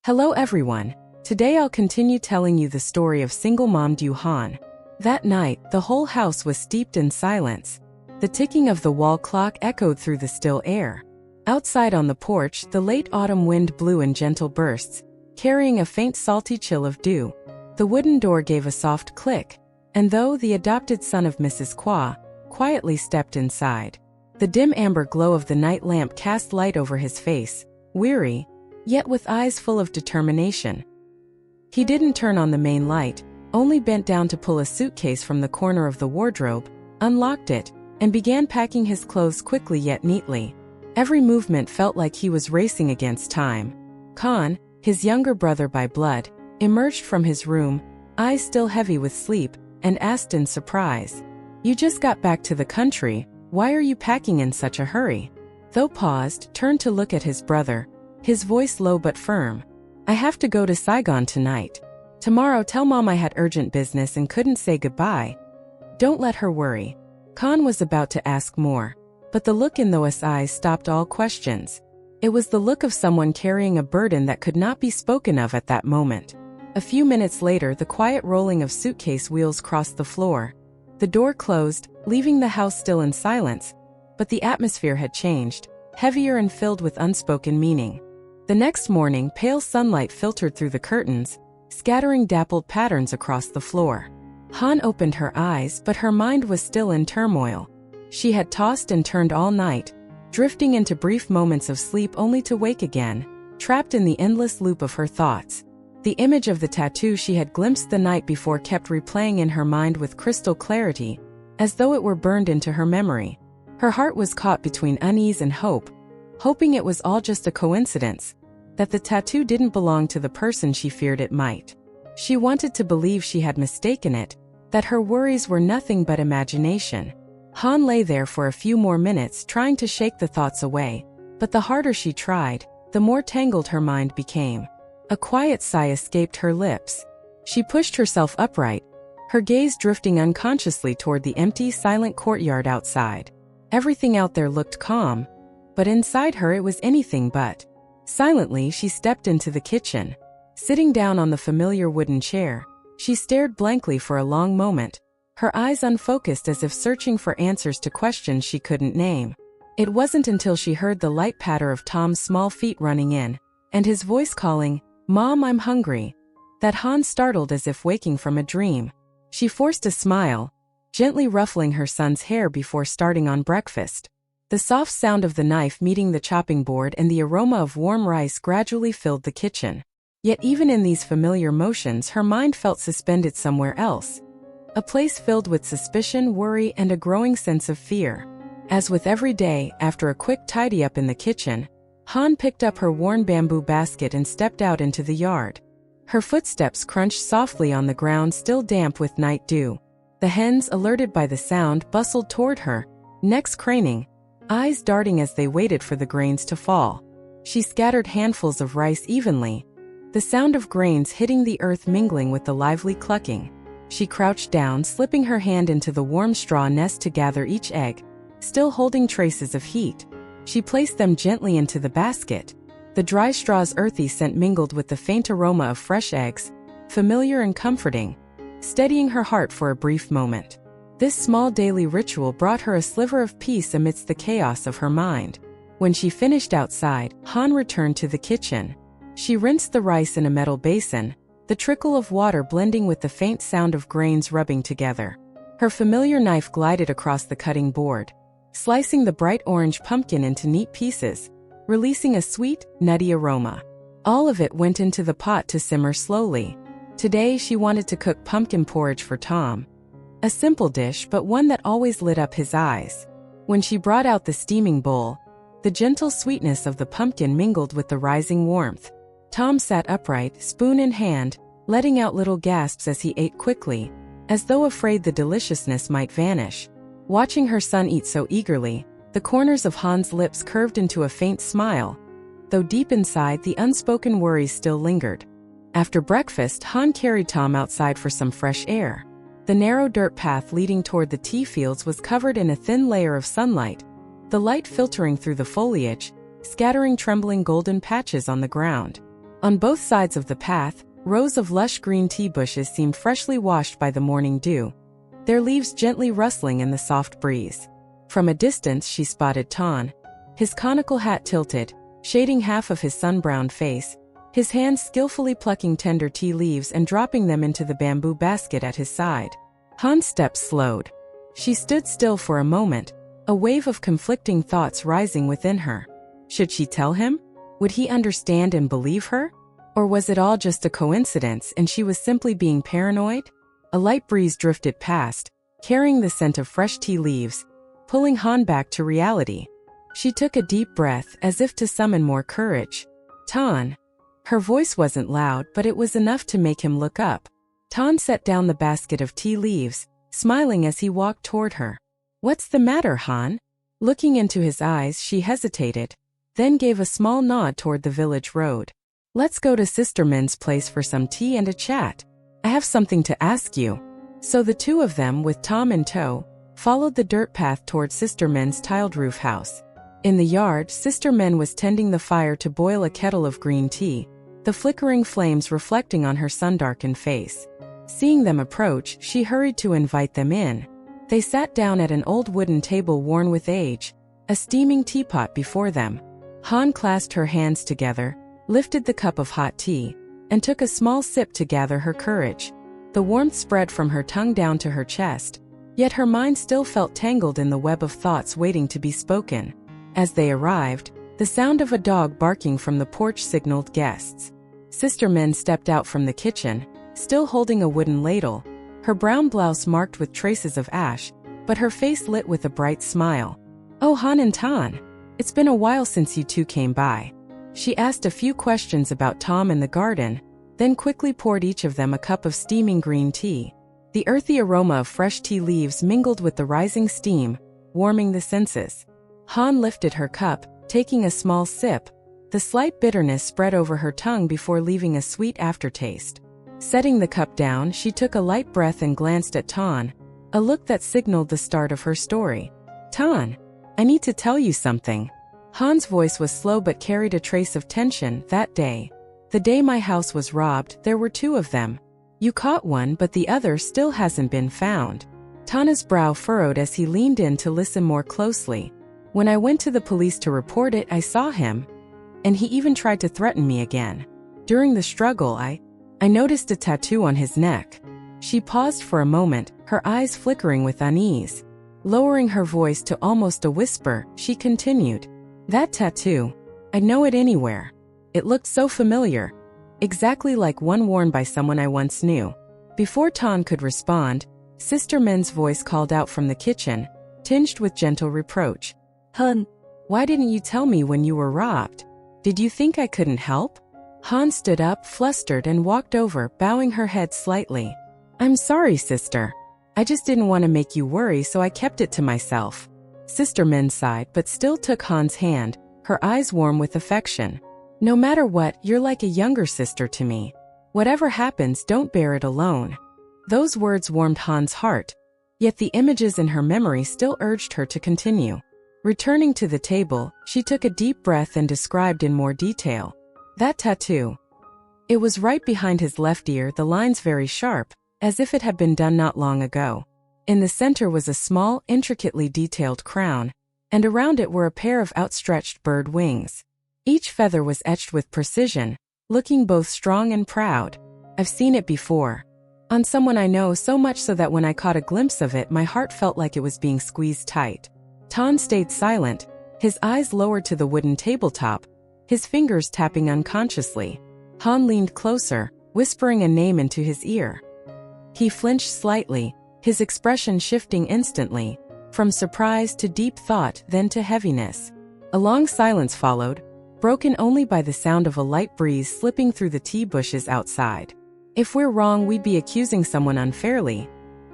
Hello everyone. Today I'll continue telling you the story of single mom Diệu Hân. That night, the whole house was steeped in silence. The ticking of the wall clock echoed through the still air. Outside on the porch, the late autumn wind blew in gentle bursts, carrying a faint salty chill of dew. The wooden door gave a soft click, and though the adopted son of Mrs. Qua quietly stepped inside, the dim amber glow of the night lamp cast light over his face, weary, yet with eyes full of determination. He didn't turn on the main light, only bent down to pull a suitcase from the corner of the wardrobe, unlocked it, and began packing his clothes quickly yet neatly. Every movement felt like he was racing against time. Con, his younger brother by blood, emerged from his room, eyes still heavy with sleep, and asked in surprise, "You just got back to the country, why are you packing in such a hurry?" Though paused, turned to look at his brother, his voice low but firm. "I have to go to Saigon tonight. Tomorrow tell Mom I had urgent business and couldn't say goodbye. Don't let her worry." Con was about to ask more, but the look in those eyes stopped all questions. It was the look of someone carrying a burden that could not be spoken of at that moment. A few minutes later, the quiet rolling of suitcase wheels crossed the floor. The door closed, leaving the house still in silence, but the atmosphere had changed, heavier and filled with unspoken meaning. The next morning, pale sunlight filtered through the curtains, scattering dappled patterns across the floor. Han opened her eyes, but her mind was still in turmoil. She had tossed and turned all night, drifting into brief moments of sleep only to wake again, trapped in the endless loop of her thoughts. The image of the tattoo she had glimpsed the night before kept replaying in her mind with crystal clarity, as though it were burned into her memory. Her heart was caught between unease and hope, hoping it was all just a coincidence, that the tattoo didn't belong to the person she feared it might. She wanted to believe she had mistaken it, that her worries were nothing but imagination. Han lay there for a few more minutes trying to shake the thoughts away, but the harder she tried, the more tangled her mind became. A quiet sigh escaped her lips. She pushed herself upright, her gaze drifting unconsciously toward the empty, silent courtyard outside. Everything out there looked calm, but inside her it was anything but. Silently, she stepped into the kitchen. Sitting down on the familiar wooden chair, she stared blankly for a long moment, her eyes unfocused as if searching for answers to questions she couldn't name. It wasn't until she heard the light patter of Tom's small feet running in, and his voice calling, "Mom, I'm hungry," that Han startled as if waking from a dream. She forced a smile, gently ruffling her son's hair before starting on breakfast. The soft sound of the knife meeting the chopping board and the aroma of warm rice gradually filled the kitchen. Yet even in these familiar motions, her mind felt suspended somewhere else. A place filled with suspicion, worry, and a growing sense of fear. As with every day, after a quick tidy-up in the kitchen, Han picked up her worn bamboo basket and stepped out into the yard. Her footsteps crunched softly on the ground still damp with night dew. The hens, alerted by the sound, bustled toward her, necks craning, eyes darting as they waited for the grains to fall. She scattered handfuls of rice evenly, the sound of grains hitting the earth mingling with the lively clucking. She crouched down, slipping her hand into the warm straw nest to gather each egg, still holding traces of heat. She placed them gently into the basket. The dry straw's earthy scent mingled with the faint aroma of fresh eggs, familiar and comforting, steadying her heart for a brief moment. This small daily ritual brought her a sliver of peace amidst the chaos of her mind. When she finished outside, Han returned to the kitchen. She rinsed the rice in a metal basin, the trickle of water blending with the faint sound of grains rubbing together. Her familiar knife glided across the cutting board, slicing the bright orange pumpkin into neat pieces, releasing a sweet, nutty aroma. All of it went into the pot to simmer slowly. Today she wanted to cook pumpkin porridge for Tom. A simple dish, but one that always lit up his eyes. When she brought out the steaming bowl, the gentle sweetness of the pumpkin mingled with the rising warmth. Tom sat upright, spoon in hand, letting out little gasps as he ate quickly, as though afraid the deliciousness might vanish. Watching her son eat so eagerly, the corners of Han's lips curved into a faint smile, though deep inside the unspoken worries still lingered. After breakfast, Han carried Tom outside for some fresh air. The narrow dirt path leading toward the tea fields was covered in a thin layer of sunlight, the light filtering through the foliage, scattering trembling golden patches on the ground. On both sides of the path, rows of lush green tea bushes seemed freshly washed by the morning dew, their leaves gently rustling in the soft breeze. From a distance she spotted Ton, his conical hat tilted, shading half of his sun-browned face, his hands skillfully plucking tender tea leaves and dropping them into the bamboo basket at his side. Han's steps slowed. She stood still for a moment, a wave of conflicting thoughts rising within her. Should she tell him? Would he understand and believe her? Or was it all just a coincidence and she was simply being paranoid? A light breeze drifted past, carrying the scent of fresh tea leaves, pulling Han back to reality. She took a deep breath as if to summon more courage. Ton. Her voice wasn't loud, but it was enough to make him look up. Ton set down the basket of tea leaves, smiling as he walked toward her. What's the matter, Han? Looking into his eyes, she hesitated, then gave a small nod toward the village road. Let's go to Sister Min's place for some tea and a chat. I have something to ask you. So the two of them, with Tom in tow, followed the dirt path toward Sister Min's tiled roof house. In the yard, Sister Min was tending the fire to boil a kettle of green tea, the flickering flames reflecting on her sun-darkened face. Seeing them approach, she hurried to invite them in. They sat down at an old wooden table worn with age, a steaming teapot before them. Han clasped her hands together, lifted the cup of hot tea, and took a small sip to gather her courage. The warmth spread from her tongue down to her chest, yet her mind still felt tangled in the web of thoughts waiting to be spoken. As they arrived, the sound of a dog barking from the porch signaled guests. Sister Min stepped out from the kitchen, still holding a wooden ladle, her brown blouse marked with traces of ash, but her face lit with a bright smile. Oh, Han and Ton, it's been a while since you two came by. She asked a few questions about Tom and the garden, then quickly poured each of them a cup of steaming green tea. The earthy aroma of fresh tea leaves mingled with the rising steam, warming the senses. Han lifted her cup, taking a small sip. The slight bitterness spread over her tongue before leaving a sweet aftertaste. Setting the cup down, she took a light breath and glanced at Ton, a look that signaled the start of her story. Ton, I need to tell you something. Han's voice was slow but carried a trace of tension. That day, the day my house was robbed, there were two of them. You caught one, but the other still hasn't been found. Tana's brow furrowed as he leaned in to listen more closely. When I went to the police to report it, I saw him, and he even tried to threaten me again. During the struggle, I noticed a tattoo on his neck. She paused for a moment, her eyes flickering with unease. Lowering her voice to almost a whisper, she continued. That tattoo, I'd know it anywhere. It looked so familiar, exactly like one worn by someone I once knew. Before Ton could respond, Sister Min's voice called out from the kitchen, tinged with gentle reproach. Hun, why didn't you tell me when you were robbed? Did you think I couldn't help? Han stood up, flustered, and walked over, bowing her head slightly. I'm sorry, sister. I just didn't want to make you worry, so I kept it to myself. Sister Min sighed, but still took Han's hand, her eyes warm with affection. No matter what, you're like a younger sister to me. Whatever happens, don't bear it alone. Those words warmed Han's heart, yet the images in her memory still urged her to continue. Returning to the table, she took a deep breath and described in more detail. That tattoo. It was right behind his left ear, the lines very sharp, as if it had been done not long ago. In the center was a small, intricately detailed crown, and around it were a pair of outstretched bird wings. Each feather was etched with precision, looking both strong and proud. I've seen it before. On someone I know, so much so that when I caught a glimpse of it, my heart felt like it was being squeezed tight. Ton stayed silent, his eyes lowered to the wooden tabletop, his fingers tapping unconsciously. Han leaned closer, whispering a name into his ear. He flinched slightly, his expression shifting instantly, from surprise to deep thought, then to heaviness. A long silence followed, broken only by the sound of a light breeze slipping through the tea bushes outside. If we're wrong, we'd be accusing someone unfairly,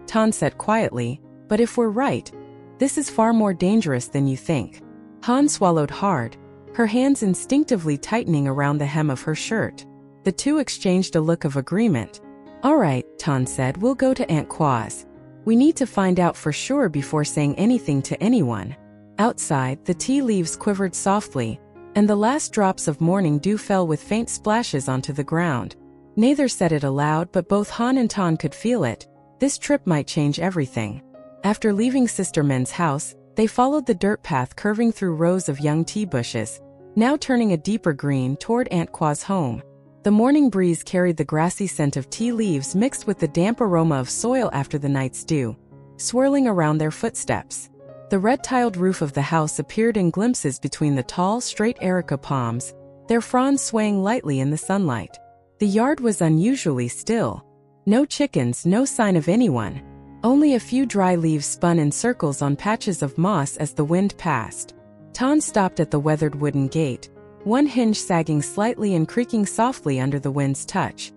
Ton said quietly, but if we're right, this is far more dangerous than you think. Han swallowed hard, her hands instinctively tightening around the hem of her shirt. The two exchanged a look of agreement. All right, Ton said, we'll go to Aunt Qua's. We need to find out for sure before saying anything to anyone. Outside, the tea leaves quivered softly, and the last drops of morning dew fell with faint splashes onto the ground. Neither said it aloud, but both Han and Ton could feel it. This trip might change everything. After leaving Sister Min's house, they followed the dirt path curving through rows of young tea bushes, now turning a deeper green toward Aunt Qua's home. The morning breeze carried the grassy scent of tea leaves mixed with the damp aroma of soil after the night's dew, swirling around their footsteps. The red-tiled roof of the house appeared in glimpses between the tall, straight erica palms, their fronds swaying lightly in the sunlight. The yard was unusually still. No chickens, no sign of anyone. Only a few dry leaves spun in circles on patches of moss as the wind passed. Ton stopped at the weathered wooden gate, one hinge sagging slightly and creaking softly under the wind's touch.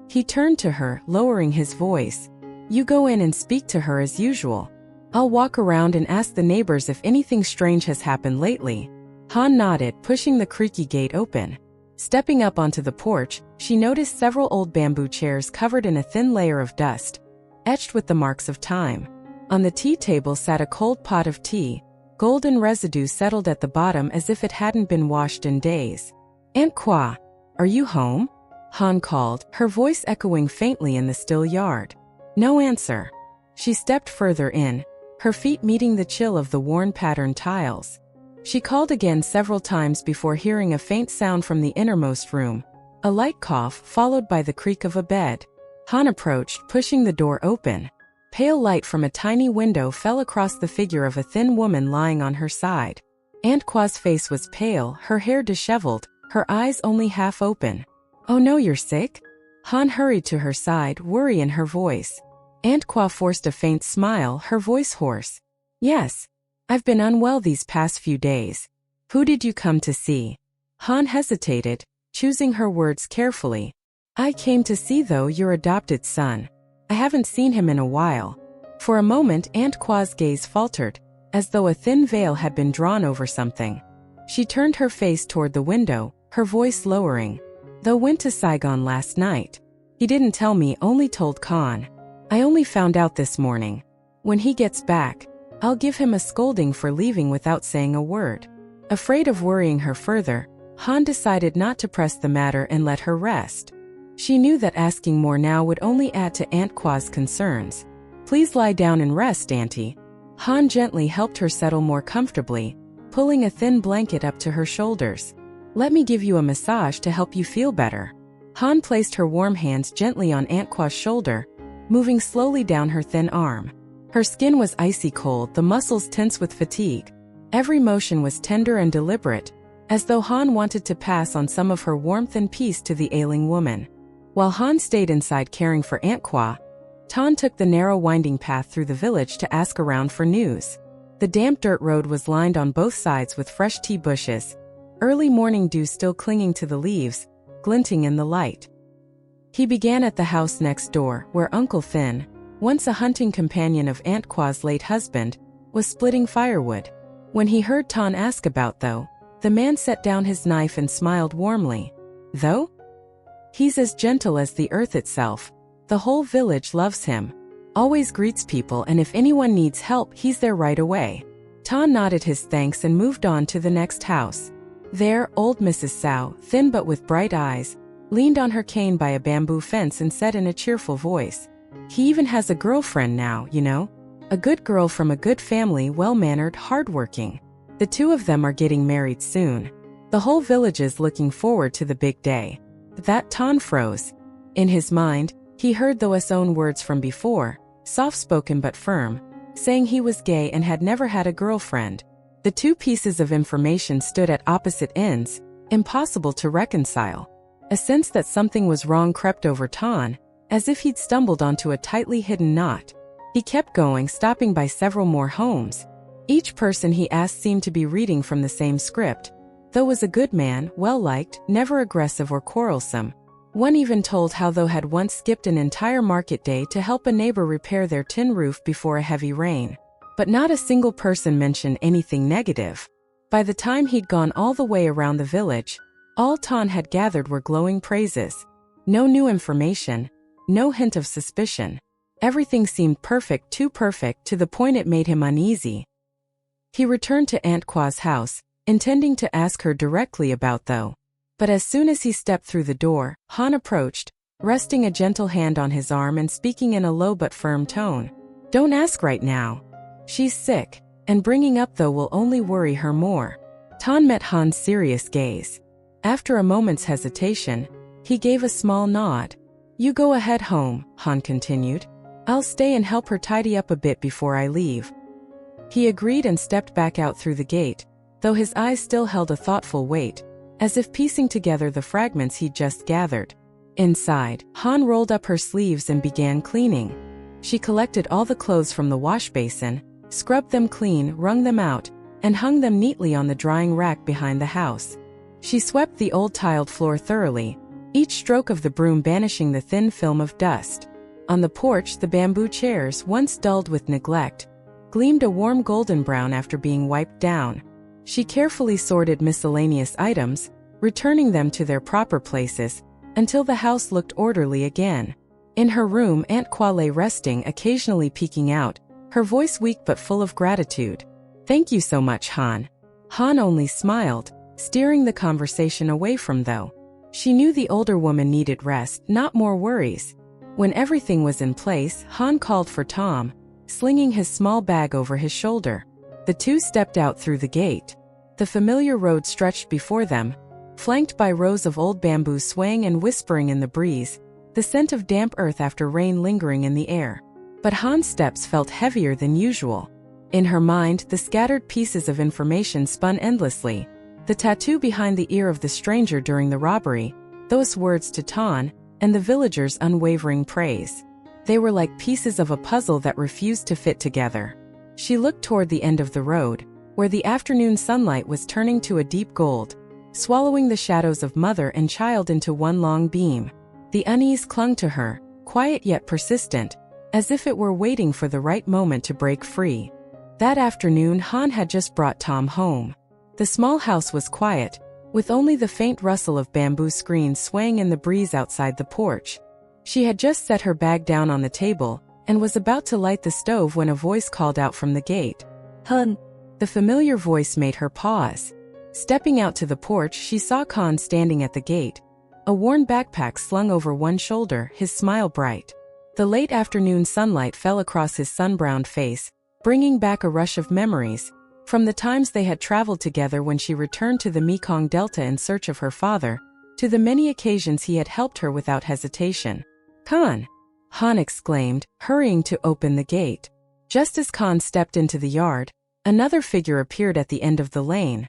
He turned to her, lowering his voice. "You go in and speak to her as usual. I'll walk around and ask the neighbors if anything strange has happened lately." Han nodded, pushing the creaky gate open. Stepping up onto the porch, she noticed several old bamboo chairs covered in a thin layer of dust, etched with the marks of time. On the tea table sat a cold pot of tea, golden residue settled at the bottom as if it hadn't been washed in days. "Aunt Qua, are you home?" Han called, her voice echoing faintly in the still yard. No answer. She stepped further in, her feet meeting the chill of the worn-patterned tiles. She called again several times before hearing a faint sound from the innermost room, a light cough followed by the creak of a bed. Han approached, pushing the door open. Pale light from a tiny window fell across the figure of a thin woman lying on her side. Aunt Qua's face was pale, her hair disheveled, her eyes only half open. "Oh no, you're sick?" Han hurried to her side, worry in her voice. Aunt Qua forced a faint smile, her voice hoarse. "Yes. I've been unwell these past few days. Who did you come to see?" Han hesitated, choosing her words carefully. "I came to see, though, your adopted son. I haven't seen him in a while." For a moment Aunt Qua's gaze faltered, as though a thin veil had been drawn over something. She turned her face toward the window, her voice lowering. "Though went to Saigon last night. He didn't tell me, only told Con. I only found out this morning. When he gets back, I'll give him a scolding for leaving without saying a word." Afraid of worrying her further, Han decided not to press the matter and let her rest. She knew that asking more now would only add to Aunt Qua's concerns. "Please lie down and rest, Auntie." Han gently helped her settle more comfortably, pulling a thin blanket up to her shoulders. "Let me give you a massage to help you feel better." Han placed her warm hands gently on Aunt Qua's shoulder, moving slowly down her thin arm. Her skin was icy cold, the muscles tense with fatigue. Every motion was tender and deliberate, as though Han wanted to pass on some of her warmth and peace to the ailing woman. While Han stayed inside caring for Aunt Qua, Ton took the narrow winding path through the village to ask around for news. The damp dirt road was lined on both sides with fresh tea bushes, early morning dew still clinging to the leaves, glinting in the light. He began at the house next door, where Uncle Thin, once a hunting companion of Aunt Qua's late husband, was splitting firewood. When he heard Ton ask about though, the man set down his knife and smiled warmly. "Though? He's as gentle as the earth itself. The whole village loves him. Always greets people, and if anyone needs help, he's there right away." Ton nodded his thanks and moved on to the next house. There, old Mrs. Sow, thin but with bright eyes, leaned on her cane by a bamboo fence and said in a cheerful voice, "He even has a girlfriend now, you know. A good girl from a good family, well-mannered, hard-working. The two of them are getting married soon. The whole village is looking forward to the big day." That Ton froze. In his mind, he heard those own words from before, soft-spoken but firm, saying he was gay and had never had a girlfriend. The two pieces of information stood at opposite ends, impossible to reconcile. A sense that something was wrong crept over Ton, as if he'd stumbled onto a tightly hidden knot. He kept going, stopping by several more homes. Each person he asked seemed to be reading from the same script. Though was a good man, well-liked, never aggressive or quarrelsome. One even told how though had once skipped an entire market day to help a neighbor repair their tin roof before a heavy rain. But not a single person mentioned anything negative. By the time he'd gone all the way around the village, all Ton had gathered were glowing praises. No new information, no hint of suspicion. Everything seemed perfect, too perfect, to the point it made him uneasy. He returned to Aunt Qua's house, intending to ask her directly about though. But as soon as he stepped through the door, Han approached, resting a gentle hand on his arm and speaking in a low but firm tone. Don't ask right now. She's sick, and bringing up though will only worry her more. Tan met Han's serious gaze. After a moment's hesitation, he gave a small nod. You go ahead home, Han continued. I'll stay and help her tidy up a bit before I leave. He agreed and stepped back out through the gate, though his eyes still held a thoughtful weight, as if piecing together the fragments he'd just gathered. Inside, Han rolled up her sleeves and began cleaning. She collected all the clothes from the wash basin, scrubbed them clean, wrung them out, and hung them neatly on the drying rack behind the house. She swept the old tiled floor thoroughly, each stroke of the broom banishing the thin film of dust. On the porch, the bamboo chairs, once dulled with neglect, gleamed a warm golden brown after being wiped down. She carefully sorted miscellaneous items, returning them to their proper places, until the house looked orderly again. In her room, Aunt Qua lay resting, occasionally peeking out, her voice weak but full of gratitude. Thank you so much, Han. Han only smiled, steering the conversation away from though. She knew the older woman needed rest, not more worries. When everything was in place, Han called for Tom, slinging his small bag over his shoulder. The two stepped out through the gate. The familiar road stretched before them, flanked by rows of old bamboo swaying and whispering in the breeze, the scent of damp earth after rain lingering in the air. But Han's steps felt heavier than usual. In her mind, the scattered pieces of information spun endlessly. The tattoo behind the ear of the stranger during the robbery, those words to Tan, and the villagers' unwavering praise. They were like pieces of a puzzle that refused to fit together. She looked toward the end of the road, where the afternoon sunlight was turning to a deep gold, swallowing the shadows of mother and child into one long beam. The unease clung to her, quiet yet persistent, as if it were waiting for the right moment to break free. That afternoon, Han had just brought Tom home. The small house was quiet, with only the faint rustle of bamboo screens swaying in the breeze outside the porch. She had just set her bag down on the table, and was about to light the stove when a voice called out from the gate. Hun. The familiar voice made her pause. Stepping out to the porch, she saw Khan standing at the gate, a worn backpack slung over one shoulder, his smile bright. The late afternoon sunlight fell across his sun-browned face, bringing back a rush of memories, from the times they had traveled together when she returned to the Mekong Delta in search of her father, to the many occasions he had helped her without hesitation. Khan! Han exclaimed, hurrying to open the gate. Just as Khan stepped into the yard, another figure appeared at the end of the lane.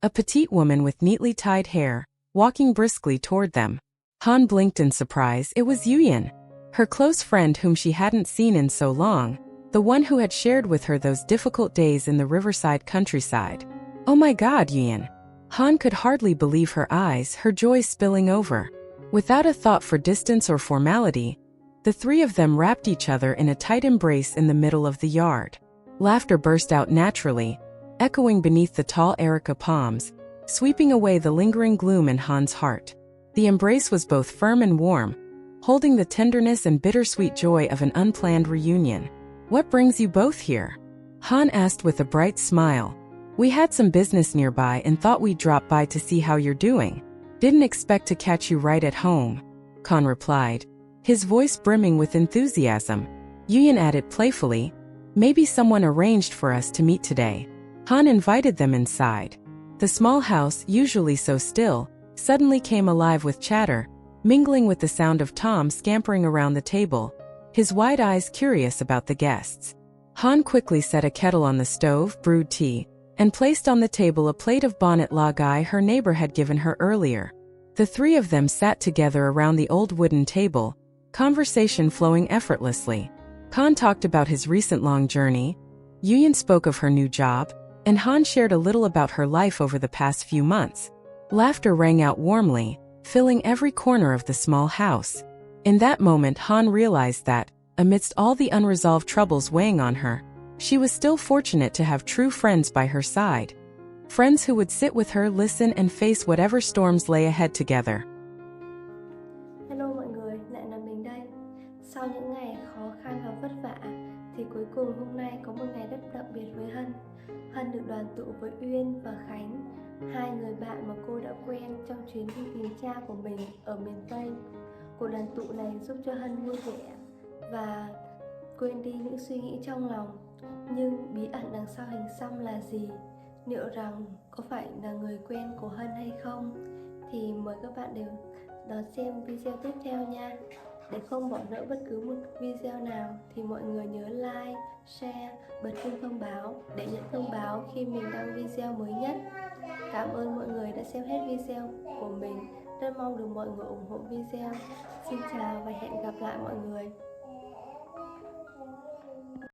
A petite woman with neatly tied hair, walking briskly toward them. Han blinked in surprise. It was Yuyan, her close friend whom she hadn't seen in so long, the one who had shared with her those difficult days in the riverside countryside. Oh my God, Yuyan! Han could hardly believe her eyes, her joy spilling over. Without a thought for distance or formality, the three of them wrapped each other in a tight embrace in the middle of the yard. Laughter burst out naturally, echoing beneath the tall erica palms, sweeping away the lingering gloom in Han's heart. The embrace was both firm and warm, holding the tenderness and bittersweet joy of an unplanned reunion. What brings you both here? Han asked with a bright smile. We had some business nearby and thought we'd drop by to see how you're doing. Didn't expect to catch you right at home, Khan replied, his voice brimming with enthusiasm. Yuyan added playfully, maybe someone arranged for us to meet today. Han invited them inside. The small house, usually so still, suddenly came alive with chatter, mingling with the sound of Tom scampering around the table, his wide eyes curious about the guests. Han quickly set a kettle on the stove, brewed tea, and placed on the table a plate of bonnet lagai her neighbor had given her earlier. The three of them sat together around the old wooden table, conversation flowing effortlessly. Khan talked about his recent long journey, Yuyan spoke of her new job, and Han shared a little about her life over the past few months. Laughter rang out warmly, filling every corner of the small house. In that moment, Han realized that, amidst all the unresolved troubles weighing on her, she was still fortunate to have true friends by her side. Friends who would sit with her, listen and face whatever storms lay ahead together. Hello mọi người, lại là mình đây. Sau những ngày khó khăn và vất vả Thì cuối cùng hôm nay có một ngày rất đặc biệt với Hân. Hân được đoàn tụ với Uyên và Khánh, hai người bạn mà cô đã quen trong chuyến đi tìm cha của mình ở miền Tây. Cuộc đoàn tụ này giúp cho Hân vui vẻ và quên đi những suy nghĩ trong lòng. Nhưng bí ẩn đằng sau hình xăm là gì? Liệu rằng có phải là người quen của Hân hay không? Thì mời các bạn đều đón xem video tiếp theo nha. Để không bỏ lỡ bất cứ một video nào thì mọi người nhớ like, share, bật chuông thông báo để nhận thông báo khi mình đăng video mới nhất. Cảm ơn mọi người đã xem hết video của mình. Rất mong được mọi người ủng hộ video. Xin chào và hẹn gặp lại mọi người.